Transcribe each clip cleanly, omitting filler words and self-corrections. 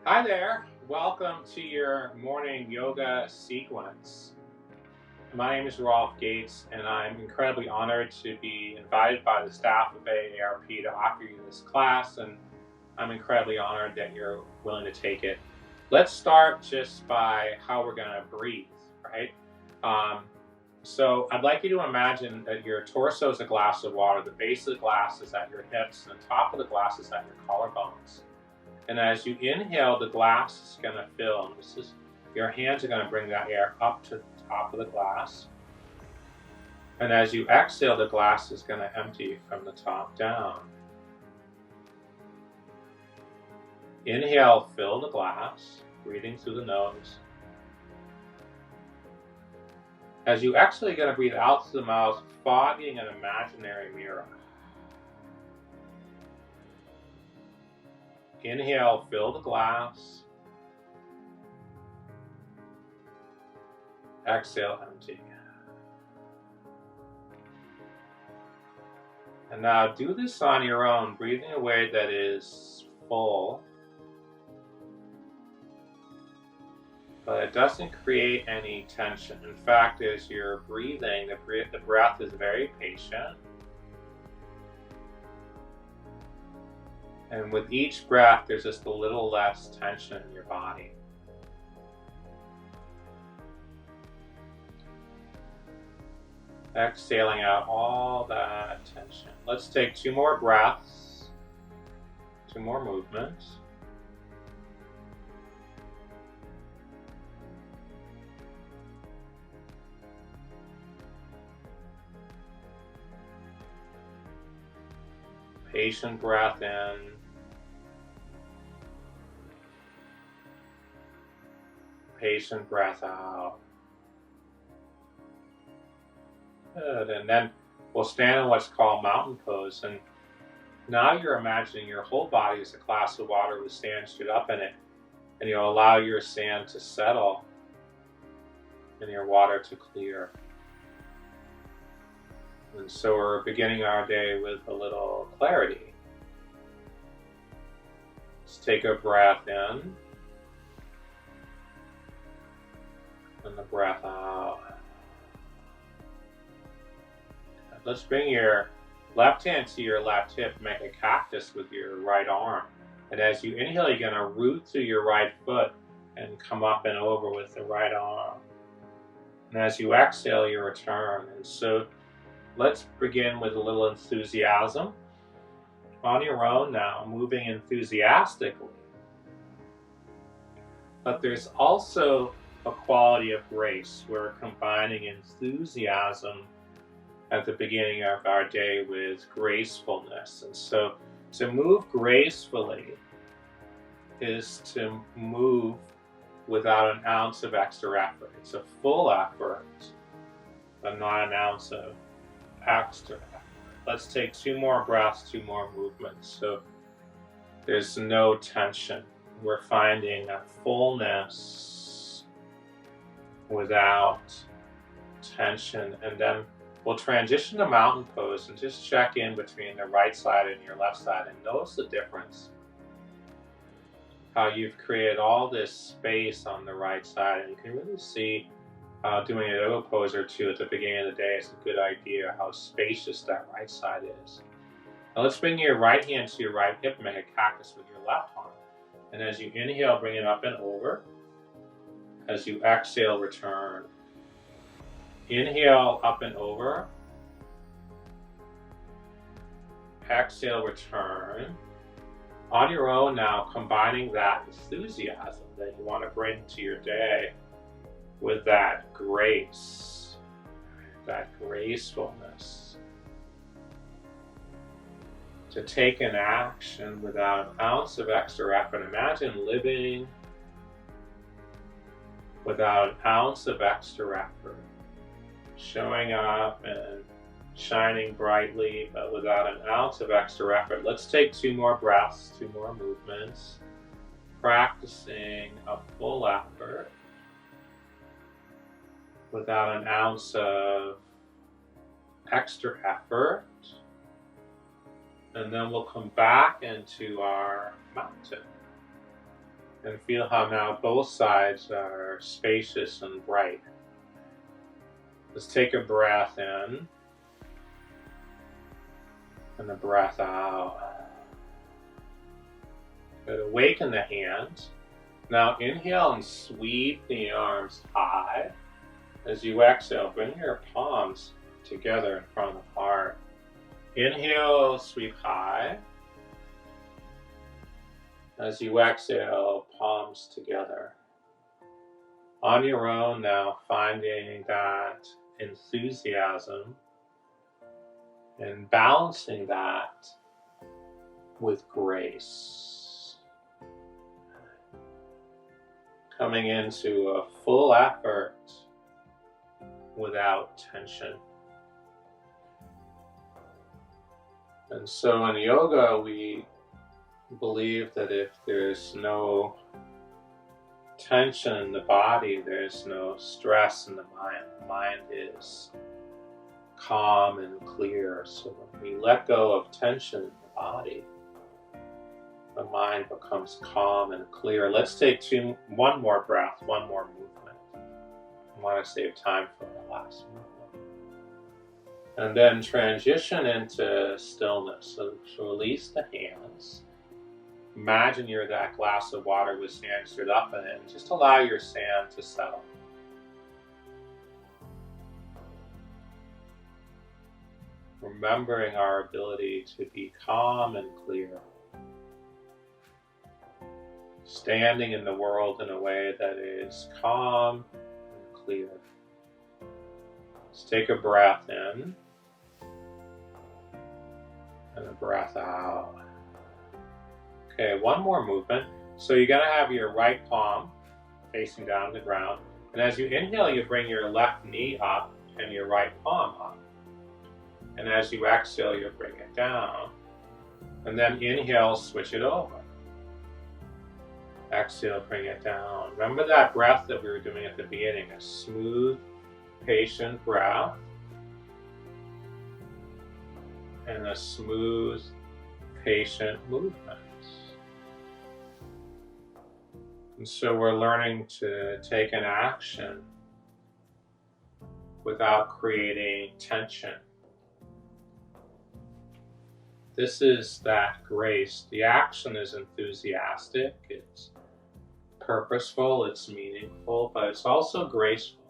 Hi there. Welcome to your morning yoga sequence. My name is Rolf Gates, and I'm incredibly honored to be invited by the staff of AARP to offer you this class, and I'm incredibly honored that you're willing to take it. Let's start just by how we're going to breathe, right? So I'd like you to imagine that your torso is a glass of water, the base of the glass is at your hips, and the top of the glass is at your collarbones. And as you inhale, the glass is going to fill. And your hands are going to bring that air up to the top of the glass. And as you exhale, the glass is going to empty from the top down. Inhale, fill the glass, breathing through the nose. As you exhale, you're going to breathe out through the mouth, fogging an imaginary mirror. Inhale, fill the glass. Exhale, empty. And now do this on your own, breathing in a way that is full, but it doesn't create any tension. In fact, as you're breathing, the breath is very patient. And with each breath, there's just a little less tension in your body. Exhaling out all that tension. Let's take 2 more breaths, 2 more movements. Patient breath in. Patient breath out. Good. And then we'll stand in what's called mountain pose. And now you're imagining your whole body is a glass of water with sand stood up in it. And you'll allow your sand to settle and your water to clear. And so we're beginning our day with a little clarity. Let's take a breath in. And the breath out. Let's bring your left hand to your left hip, make a cactus with your right arm. And as you inhale, you're going to root through your right foot and come up and over with the right arm. And as you exhale, you return. And so let's begin with a little enthusiasm. On your own now, moving enthusiastically. But there's also a quality of grace. We're combining enthusiasm at the beginning of our day with gracefulness. And so to move gracefully is to move without an ounce of extra effort. It's a full effort, but not an ounce of extra effort. Let's take 2 more breaths, 2 more movements. So there's no tension. We're finding a fullness without tension. And then we'll transition to mountain pose and just check in between the right side and your left side and notice the difference. How you've created all this space on the right side, and you can really see doing a yoga pose or 2 at the beginning of the day is a good idea how spacious that right side is. Now let's bring your right hand to your right hip and make a cactus with your left arm. And as you inhale, bring it up and over. As you exhale, return. Inhale, up and over. Exhale, return. On your own now, combining that enthusiasm that you want to bring to your day with that grace, that gracefulness. To take an action without an ounce of extra effort. Imagine living without an ounce of extra effort. Showing up and shining brightly, but without an ounce of extra effort. Let's take 2 more breaths, 2 more movements. Practicing a full effort without an ounce of extra effort. And then we'll come back into our mountain. And feel how now both sides are spacious and bright. Let's take a breath in and a breath out. Good. Awaken the hands. Now inhale and sweep the arms high. As you exhale, bring your palms together in front of the heart. Inhale, sweep high. As you exhale, palms together. On your own now, finding that enthusiasm and balancing that with grace. Coming into a full effort without tension. And so in yoga, we believe that if there's no tension in the body, there's no stress in the mind. The mind is calm and clear. So when we let go of tension in the body, the mind becomes calm and clear. Let's take one more breath, one more movement. I want to save time for the last movement. And then transition into stillness. So release the hands. Imagine you're that glass of water with sand stirred up in it, and just allow your sand to settle. Remembering our ability to be calm and clear. Standing in the world in a way that is calm and clear. Let's take a breath in and a breath out. Okay, one more movement. So you're going to have your right palm facing down the ground. And as you inhale, you bring your left knee up and your right palm up. And as you exhale, you bring it down. And then inhale, switch it over. Exhale, bring it down. Remember that breath that we were doing at the beginning, a smooth, patient breath. And a smooth, patient movement. And so we're learning to take an action without creating tension. This is that grace. The action is enthusiastic, it's purposeful, it's meaningful, but it's also graceful.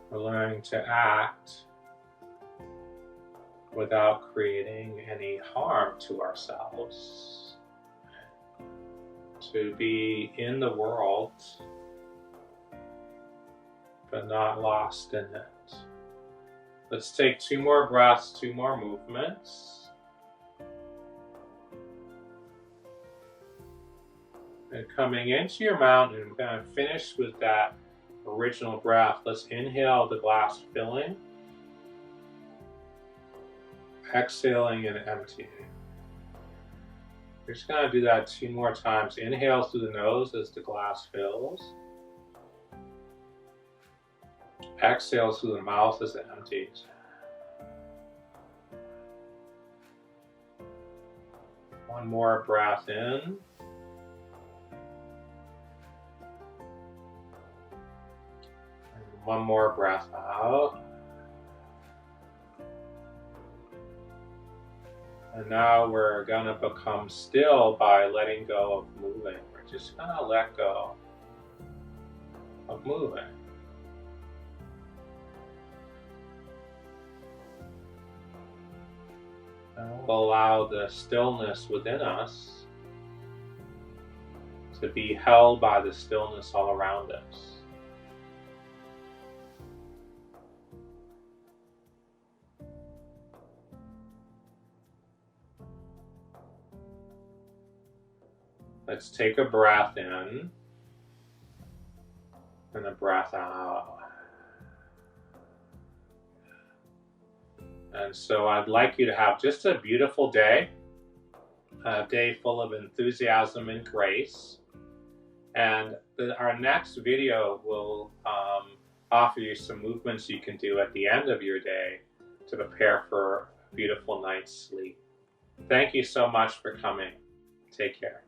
We're learning to act without creating any harm to ourselves. To be in the world, but not lost in it. Let's take two more breaths, two more movements. And coming into your mountain, we're going to finish with that original breath. Let's inhale the glass filling. Exhaling and emptying. We're just going to do that two more times. Inhale through the nose as the glass fills. Exhale through the mouth as it empties. One more breath in. And one more breath out. And now we're going to become still by letting go of moving. We're just going to let go of moving. And we'll allow the stillness within us to be held by the stillness all around us. Let's take a breath in and a breath out. And so I'd like you to have just a beautiful day, a day full of enthusiasm and grace. And our next video will offer you some movements you can do at the end of your day to prepare for a beautiful night's sleep. Thank you so much for coming. Take care.